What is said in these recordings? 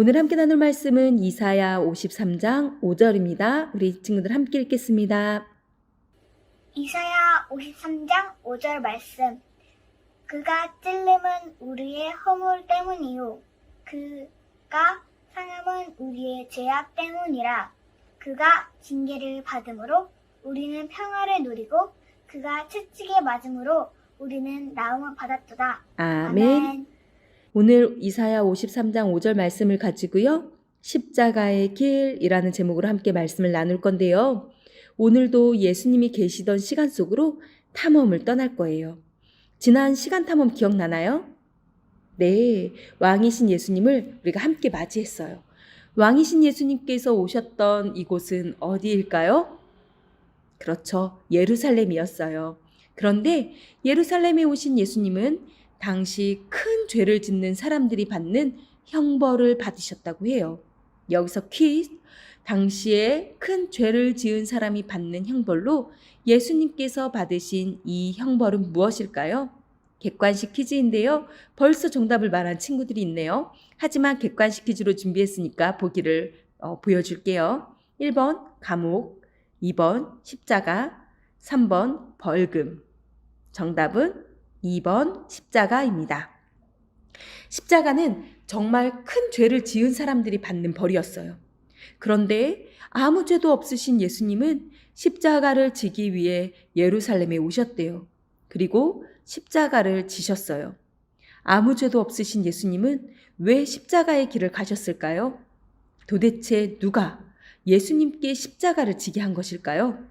오늘 함께 나눌 말씀은 이사야 53장 5절입니다. 우리 친구들 함께 읽겠습니다. 이사야 53장 5절 말씀. 그가 찔림은 우리의 허물 때문이요 그가 상함은 우리의 죄악 때문이라. 그가 징계를 받음으로 우리는 평화를 누리고 그가 채찍에 맞음으로 우리는 나음을 받았도다. 아멘. 오늘 이사야 53장 5절 말씀을 가지고요. 십자가의 길이라는 제목으로 함께 말씀을 나눌 건데요. 오늘도 예수님이 계시던 시간 속으로 탐험을 떠날 거예요. 지난 시간 탐험 기억나나요? 네, 왕이신 예수님을 우리가 함께 맞이했어요. 왕이신 예수님께서 오셨던 이곳은 어디일까요? 그렇죠, 예루살렘이었어요. 그런데 예루살렘에 오신 예수님은 당시 큰 죄를 짓는 사람들이 받는 형벌을 받으셨다고 해요. 여기서 퀴즈, 당시에 큰 죄를 지은 사람이 받는 형벌로 예수님께서 받으신 이 형벌은 무엇일까요? 객관식 퀴즈인데요. 벌써 정답을 말한 친구들이 있네요. 하지만 객관식 퀴즈로 준비했으니까 보기를 보여줄게요. 1번 감옥, 2번 십자가, 3번 벌금. 정답은 2번 십자가입니다. 십자가는 정말 큰 죄를 지은 사람들이 받는 벌이었어요. 그런데 아무 죄도 없으신 예수님은 십자가를 지기 위해 예루살렘에 오셨대요. 그리고 십자가를 지셨어요. 아무 죄도 없으신 예수님은 왜 십자가의 길을 가셨을까요? 도대체 누가 예수님께 십자가를 지게 한 것일까요?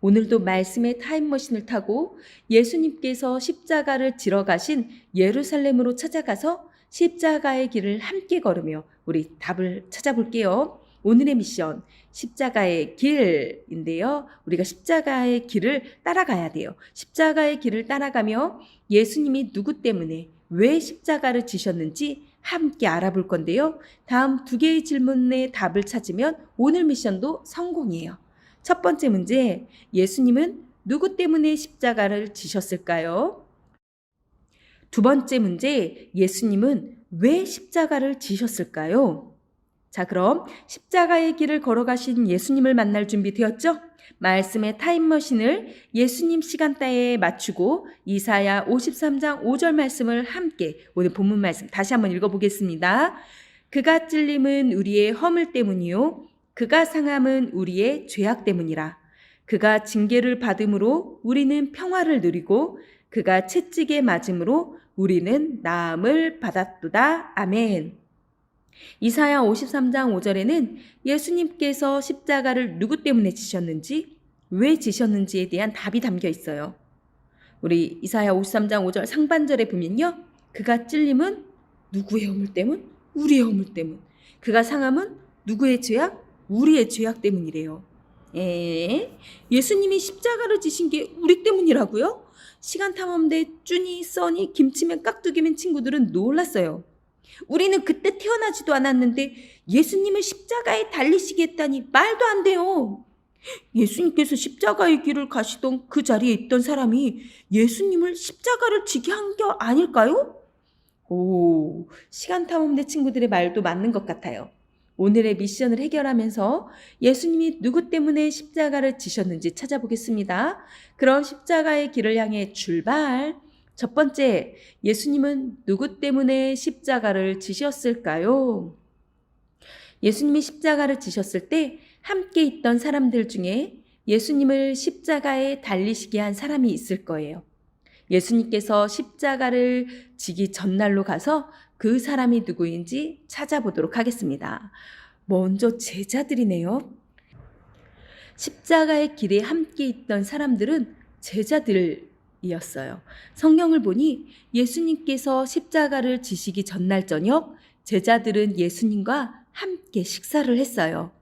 오늘도 말씀의 타임머신을 타고 예수님께서 십자가를 지러 가신 예루살렘으로 찾아가서 십자가의 길을 함께 걸으며 우리 답을 찾아볼게요. 오늘의 미션, 십자가의 길인데요. 우리가 십자가의 길을 따라가야 돼요. 십자가의 길을 따라가며 예수님이 누구 때문에 왜 십자가를 지셨는지 함께 알아볼 건데요. 다음 두 개의 질문의 답을 찾으면 오늘 미션도 성공이에요. 첫 번째 문제, 예수님은 누구 때문에 십자가를 지셨을까요? 두 번째 문제, 예수님은 왜 십자가를 지셨을까요? 자, 그럼 십자가의 길을 걸어가신 예수님을 만날 준비 되었죠? 말씀의 타임머신을 예수님 시간대에 맞추고 이사야 53장 5절 말씀을 함께 오늘 본문 말씀 다시 한번 읽어보겠습니다. 그가 찔림은 우리의 허물 때문이요 그가 상함은 우리의 죄악 때문이라. 그가 징계를 받음으로 우리는 평화를 누리고 그가 채찍에 맞음으로 우리는 나음을 받았도다. 아멘. 이사야 53장 5절에는 예수님께서 십자가를 누구 때문에 지셨는지, 왜 지셨는지에 대한 답이 담겨 있어요. 우리 이사야 53장 5절 상반절에 보면요. 그가 찔림은 누구의 허물 때문? 우리의 허물 때문. 그가 상함은 누구의 죄악? 우리의 죄악 때문이래요. 예수님이 십자가를 지신 게 우리 때문이라고요? 시간 탐험대 쭈니, 써니, 김치맨, 깍두기맨 친구들은 놀랐어요. 우리는 그때 태어나지도 않았는데 예수님을 십자가에 달리시게 했다니 말도 안 돼요. 예수님께서 십자가의 길을 가시던 그 자리에 있던 사람이 예수님을 십자가를 지게 한 게 아닐까요? 오, 시간 탐험대 친구들의 말도 맞는 것 같아요. 오늘의 미션을 해결하면서 예수님이 누구 때문에 십자가를 지셨는지 찾아보겠습니다. 그럼 십자가의 길을 향해 출발! 첫 번째, 예수님은 누구 때문에 십자가를 지셨을까요? 예수님이 십자가를 지셨을 때 함께 있던 사람들 중에 예수님을 십자가에 달리시게 한 사람이 있을 거예요. 예수님께서 십자가를 지기 전날로 가서 그 사람이 누구인지 찾아보도록 하겠습니다. 먼저 제자들이네요. 십자가의 길에 함께 있던 사람들은 제자들이었어요. 성경을 보니 예수님께서 십자가를 지시기 전날 저녁 제자들은 예수님과 함께 식사를 했어요.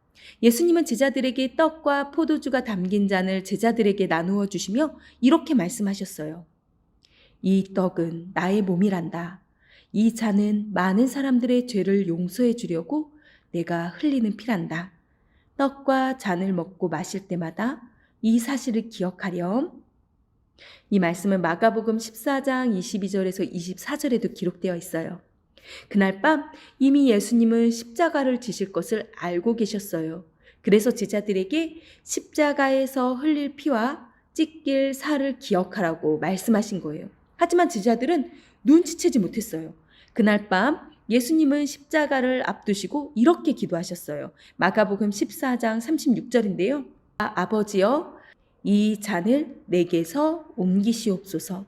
예수님은 제자들에게 떡과 포도주가 담긴 잔을 제자들에게 나누어 주시며 이렇게 말씀하셨어요. 이 떡은 나의 몸이란다. 이 잔은 많은 사람들의 죄를 용서해 주려고 내가 흘리는 피란다. 떡과 잔을 먹고 마실 때마다 이 사실을 기억하렴. 이 말씀은 마가복음 14장 22절에서 24절에도 기록되어 있어요. 그날 밤 이미 예수님은 십자가를 지실 것을 알고 계셨어요. 그래서 제자들에게 십자가에서 흘릴 피와 찢길 살을 기억하라고 말씀하신 거예요. 하지만 제자들은 눈치채지 못했어요. 그날 밤 예수님은 십자가를 앞두시고 이렇게 기도하셨어요. 마가복음 14장 36절인데요. 아버지여, 이 잔을 내게서 옮기시옵소서.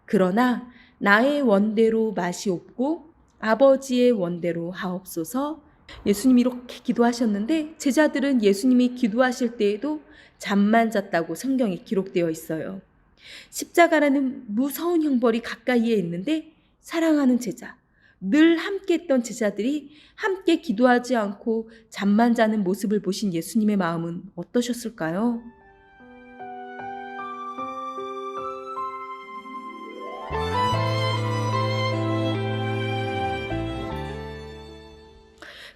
그러나 나의 원대로 마시옵고 아버지의 원대로 하옵소서. 예수님이 이렇게 기도하셨는데 제자들은 예수님이 기도하실 때에도 잠만 잤다고 성경에 기록되어 있어요. 십자가라는 무서운 형벌이 가까이에 있는데 사랑하는 제자, 늘 함께 했던 제자들이 함께 기도하지 않고 잠만 자는 모습을 보신 예수님의 마음은 어떠셨을까요?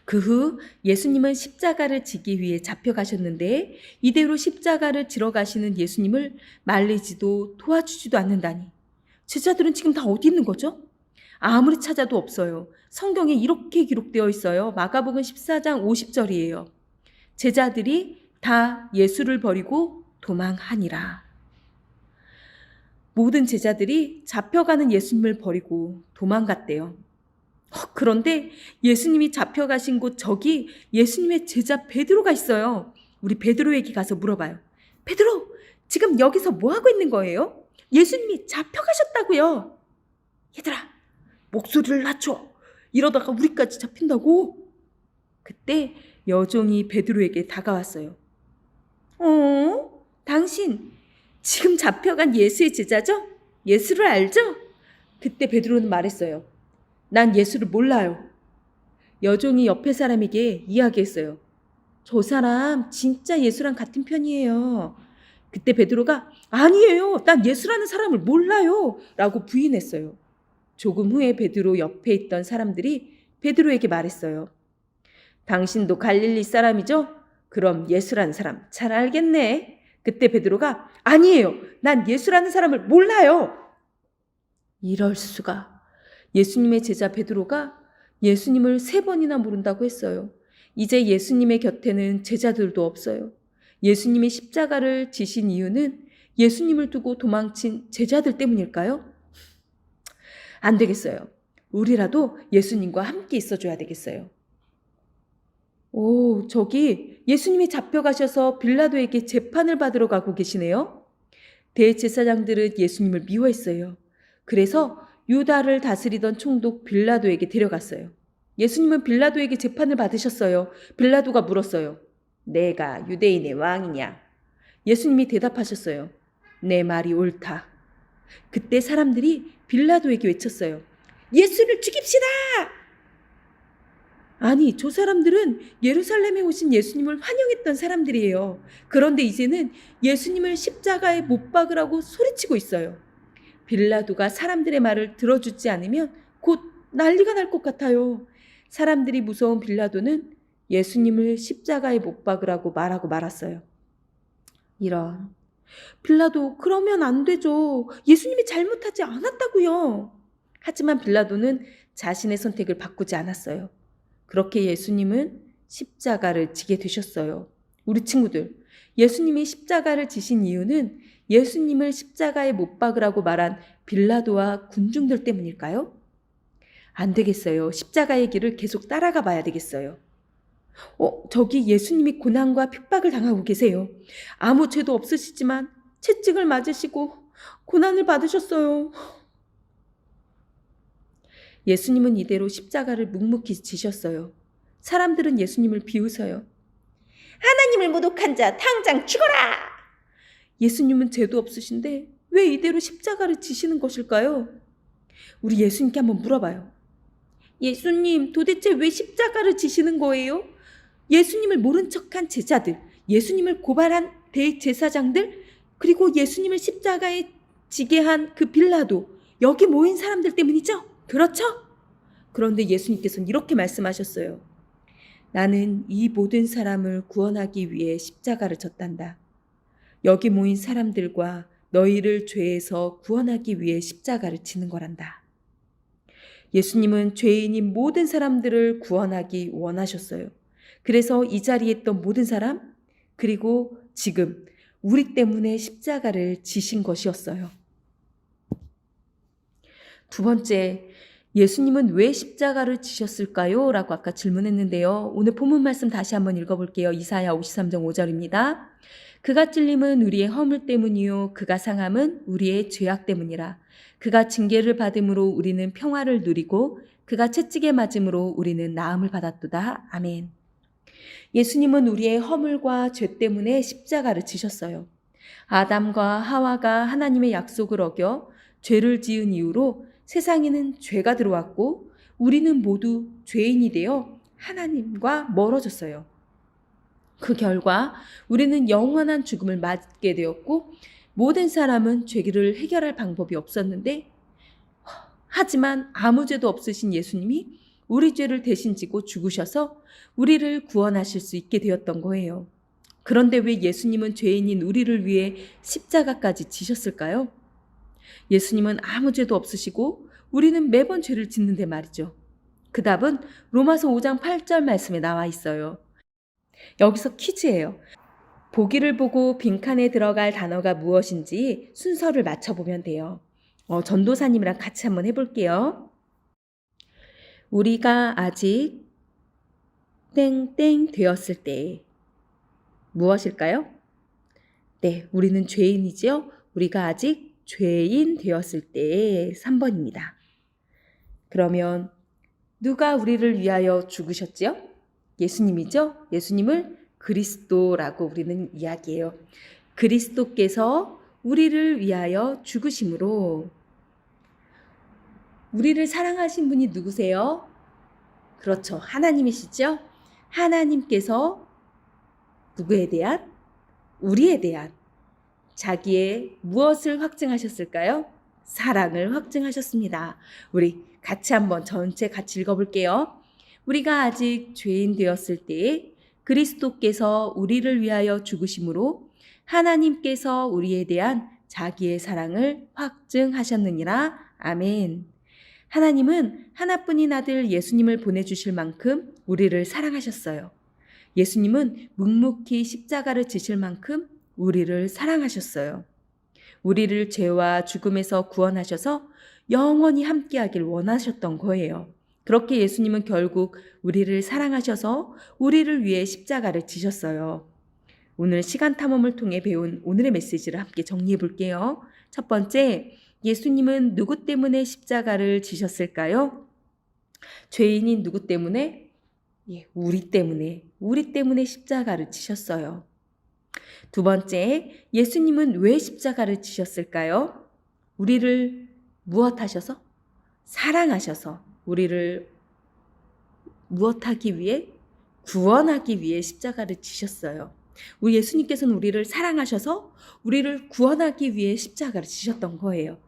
그 후 예수님은 십자가를 지기 위해 잡혀가셨는데 이대로 십자가를 지러 가시는 예수님을 말리지도 도와주지도 않는다니. 제자들은 지금 다 어디 있는 거죠? 아무리 찾아도 없어요. 성경에 이렇게 기록되어 있어요. 마가복음 14장 50절이에요. 제자들이 다 예수를 버리고 도망하니라. 모든 제자들이 잡혀가는 예수님을 버리고 도망갔대요. 그런데 예수님이 잡혀가신 곳 저기 예수님의 제자 베드로가 있어요. 우리 베드로에게 가서 물어봐요. 베드로, 지금 여기서 뭐 하고 있는 거예요? 예수님이 잡혀가셨다고요. 얘들아, 목소리를 낮춰. 이러다가 우리까지 잡힌다고. 그때 여종이 베드로에게 다가왔어요. 당신 지금 잡혀간 예수의 제자죠? 예수를 알죠? 그때 베드로는 말했어요. 난 예수를 몰라요. 여종이 옆에 사람에게 이야기했어요. 저 사람 진짜 예수랑 같은 편이에요. 그때 베드로가 아니에요. 난 예수라는 사람을 몰라요. 라고 부인했어요. 조금 후에 베드로 옆에 있던 사람들이 베드로에게 말했어요. 당신도 갈릴리 사람이죠? 그럼 예수라는 사람 잘 알겠네. 그때 베드로가 아니에요. 난 예수라는 사람을 몰라요. 이럴 수가. 예수님의 제자 베드로가 예수님을 3번이나 모른다고 했어요. 이제 예수님의 곁에는 제자들도 없어요. 예수님이 십자가를 지신 이유는 예수님을 두고 도망친 제자들 때문일까요? 안 되겠어요. 우리라도 예수님과 함께 있어줘야 되겠어요. 저기 예수님이 잡혀가셔서 빌라도에게 재판을 받으러 가고 계시네요. 대제사장들은 예수님을 미워했어요. 그래서 유다를 다스리던 총독 빌라도에게 데려갔어요. 예수님은 빌라도에게 재판을 받으셨어요. 빌라도가 물었어요. 내가 유대인의 왕이냐? 예수님이 대답하셨어요. 내 말이 옳다. 그때 사람들이 빌라도에게 외쳤어요. 예수를 죽입시다! 아니, 저 사람들은 예루살렘에 오신 예수님을 환영했던 사람들이에요. 그런데 이제는 예수님을 십자가에 못 박으라고 소리치고 있어요. 빌라도가 사람들의 말을 들어주지 않으면 곧 난리가 날 것 같아요. 사람들이 무서운 빌라도는 예수님을 십자가에 못 박으라고 말하고 말았어요. 이런. 빌라도, 그러면 안 되죠. 예수님이 잘못하지 않았다고요. 하지만 빌라도는 자신의 선택을 바꾸지 않았어요. 그렇게 예수님은 십자가를 지게 되셨어요. 우리 친구들, 예수님이 십자가를 지신 이유는 예수님을 십자가에 못 박으라고 말한 빌라도와 군중들 때문일까요? 안 되겠어요. 십자가의 길을 계속 따라가 봐야 되겠어요. 저기 예수님이 고난과 핍박을 당하고 계세요. 아무 죄도 없으시지만 채찍을 맞으시고 고난을 받으셨어요. 예수님은 이대로 십자가를 묵묵히 지셨어요. 사람들은 예수님을 비웃어요. 하나님을 모독한 자 당장 죽어라! 예수님은 죄도 없으신데 왜 이대로 십자가를 지시는 것일까요? 우리 예수님께 한번 물어봐요. 예수님, 도대체 왜 십자가를 지시는 거예요? 예수님을 모른 척한 제자들, 예수님을 고발한 대제사장들, 그리고 예수님을 십자가에 지게 한 그 빌라도, 여기 모인 사람들 때문이죠? 그렇죠? 그런데 예수님께서는 이렇게 말씀하셨어요. 나는 이 모든 사람을 구원하기 위해 십자가를 졌단다. 여기 모인 사람들과 너희를 죄에서 구원하기 위해 십자가를 지는 거란다. 예수님은 죄인인 모든 사람들을 구원하기 원하셨어요. 그래서 이 자리에 있던 모든 사람, 그리고 지금 우리 때문에 십자가를 지신 것이었어요. 두 번째, 예수님은 왜 십자가를 지셨을까요? 라고 아까 질문했는데요. 오늘 본문 말씀 다시 한번 읽어볼게요. 이사야 53장 5절입니다. 그가 찔림은 우리의 허물 때문이요 그가 상함은 우리의 죄악 때문이라. 그가 징계를 받음으로 우리는 평화를 누리고 그가 채찍에 맞음으로 우리는 나음을 받았도다. 아멘. 예수님은 우리의 허물과 죄 때문에 십자가를 지셨어요. 아담과 하와가 하나님의 약속을 어겨 죄를 지은 이후로 세상에는 죄가 들어왔고 우리는 모두 죄인이 되어 하나님과 멀어졌어요. 그 결과 우리는 영원한 죽음을 맞게 되었고 모든 사람은 죄를 해결할 방법이 없었는데 하지만 아무 죄도 없으신 예수님이 우리 죄를 대신 지고 죽으셔서 우리를 구원하실 수 있게 되었던 거예요. 그런데 왜 예수님은 죄인인 우리를 위해 십자가까지 지셨을까요? 예수님은 아무 죄도 없으시고 우리는 매번 죄를 짓는데 말이죠. 그 답은 로마서 5장 8절 말씀에 나와 있어요. 여기서 퀴즈예요. 보기를 보고 빈칸에 들어갈 단어가 무엇인지 순서를 맞춰보면 돼요. 전도사님이랑 같이 한번 해볼게요. 우리가 아직 땡땡 되었을 때 무엇일까요? 네, 우리는 죄인이지요. 우리가 아직 죄인 되었을 때 3번입니다. 그러면 누가 우리를 위하여 죽으셨지요? 예수님이죠. 예수님을 그리스도라고 우리는 이야기해요. 그리스도께서 우리를 위하여 죽으심으로 우리를 사랑하신 분이 누구세요? 그렇죠. 하나님이시죠. 하나님께서 누구에 대한? 우리에 대한 자기의 무엇을 확증하셨을까요? 사랑을 확증하셨습니다. 우리 같이 한번 전체 같이 읽어볼게요. 우리가 아직 죄인 되었을 때 그리스도께서 우리를 위하여 죽으심으로 하나님께서 우리에 대한 자기의 사랑을 확증하셨느니라. 아멘. 하나님은 하나뿐인 아들 예수님을 보내주실 만큼 우리를 사랑하셨어요. 예수님은 묵묵히 십자가를 지실 만큼 우리를 사랑하셨어요. 우리를 죄와 죽음에서 구원하셔서 영원히 함께하길 원하셨던 거예요. 그렇게 예수님은 결국 우리를 사랑하셔서 우리를 위해 십자가를 지셨어요. 오늘 시간 탐험을 통해 배운 오늘의 메시지를 함께 정리해 볼게요. 첫 번째, 예수님은 누구 때문에 십자가를 지셨을까요? 죄인인 누구 때문에? 우리 때문에 십자가를 지셨어요. 두 번째, 예수님은 왜 십자가를 지셨을까요? 우리를 무엇하셔서? 사랑하셔서 우리를 무엇하기 위해? 구원하기 위해 십자가를 지셨어요. 우리 예수님께서는 우리를 사랑하셔서 우리를 구원하기 위해 십자가를 지셨던 거예요.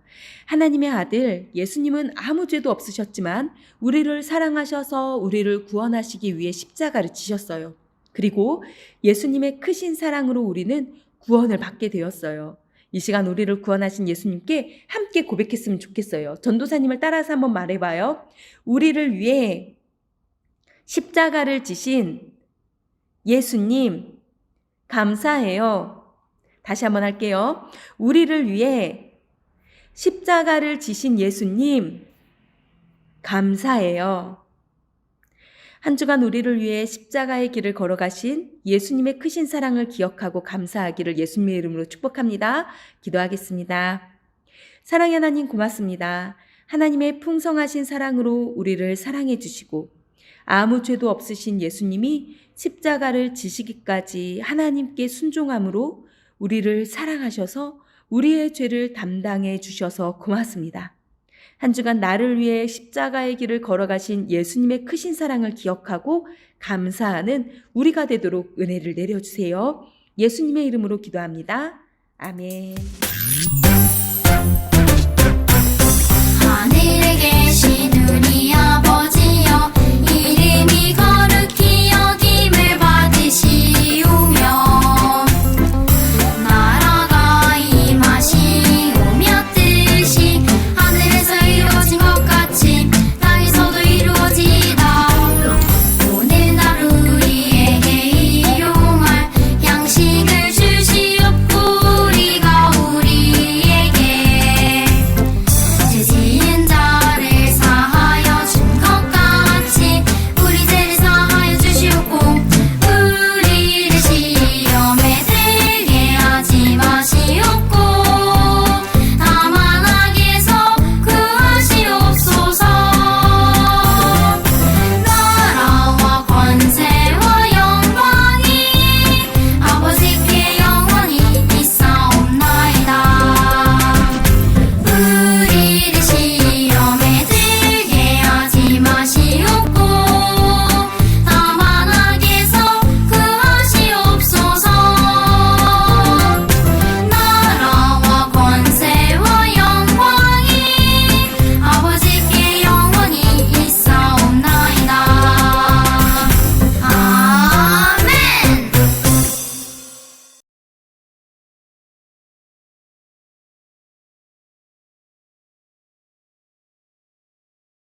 하나님의 아들 예수님은 아무 죄도 없으셨지만 우리를 사랑하셔서 우리를 구원하시기 위해 십자가를 지셨어요. 그리고 예수님의 크신 사랑으로 우리는 구원을 받게 되었어요. 이 시간 우리를 구원하신 예수님께 함께 고백했으면 좋겠어요. 전도사님을 따라서 한번 말해봐요. 우리를 위해 십자가를 지신 예수님 감사해요. 다시 한번 할게요. 우리를 위해 십자가를 지신 예수님 감사해요. 한 주간 우리를 위해 십자가의 길을 걸어가신 예수님의 크신 사랑을 기억하고 감사하기를 예수님의 이름으로 축복합니다. 기도하겠습니다. 사랑의 하나님 고맙습니다. 하나님의 풍성하신 사랑으로 우리를 사랑해 주시고 아무 죄도 없으신 예수님이 십자가를 지시기까지 하나님께 순종함으로 우리를 사랑하셔서 우리의 죄를 담당해 주셔서 고맙습니다. 한 주간 나를 위해 십자가의 길을 걸어가신 예수님의 크신 사랑을 기억하고 감사하는 우리가 되도록 은혜를 내려주세요. 예수님의 이름으로 기도합니다. 아멘.